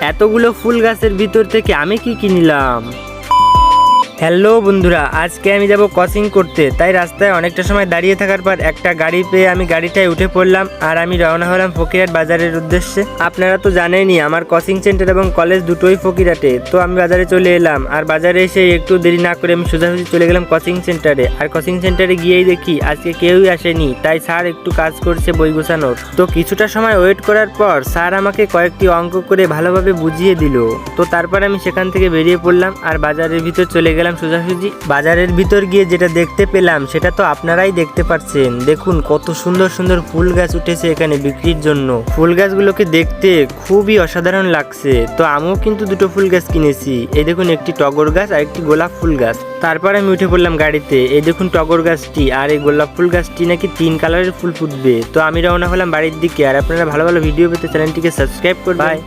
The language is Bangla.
এতগুলো ফুল গাছের ভিতর থেকে আমি কি কিনলাম। হ্যালো বন্ধুরা, আজকে আমি যাব ক্রসিং করতে, তাই রাস্তায় অনেকটা সময় দাঁড়িয়ে থাকার পর একটা গাড়ি পেয়ে আমি গাড়িটায় উঠে পড়লাম আর আমি রওনা হলাম ফকিরহাট বাজারের উদ্দেশ্যে। আপনারা তো জানেনই আমার কোচিং সেন্টার এবং কলেজ দুটোই ফকিরহাটে, তো আমি বাজারে চলে এলাম। আর বাজারে এসে একটু দেরি না করে আমি সোজাসুজি চলে গেলাম কোচিং সেন্টারে। আর কোচিং সেন্টারে গিয়েই দেখি আজকে কেউই আসেনি, তাই স্যার একটু কাজ করছে বই গোছানোর। তো কিছুটা সময় ওয়েট করার পর স্যার আমাকে কয়েকটি অঙ্ক করে ভালোভাবে বুঝিয়ে দিল। তো তারপর আমি সেখান থেকে বেরিয়ে পড়লাম আর বাজারের ভিতর চলে গেলাম সোজাসুজি। বাজারের ভিতর গিয়ে যেটা দেখতে পেলাম সেটা তো আপনারাই দেখতে পাচ্ছেন। দেখুন কত সুন্দর সুন্দর ফুল গাছ উঠেছে এখানে বিক্রির জন্য। ফুল গাছগুলোকে দেখতে খুবই অসাধারণ লাগছে। তো আমিও কিন্তু দুটো ফুল গাছ কিনেছি। এই দেখুন একটি টগর গাছ আর একটি গোলাপ ফুল গাছ। তারপর আমি উঠে পড়লাম গাড়িতে। এই দেখুন টগর গাছটি আর এই গোলাপ ফুল গাছটি নাকি 3 কালারের ফুল ফুটবে। তো আমি রওনা হলাম বাড়ির দিকে। আর আপনারা ভালো ভালো ভিডিও পেতে চ্যানেলটিকে সাবস্ক্রাইব করবেন।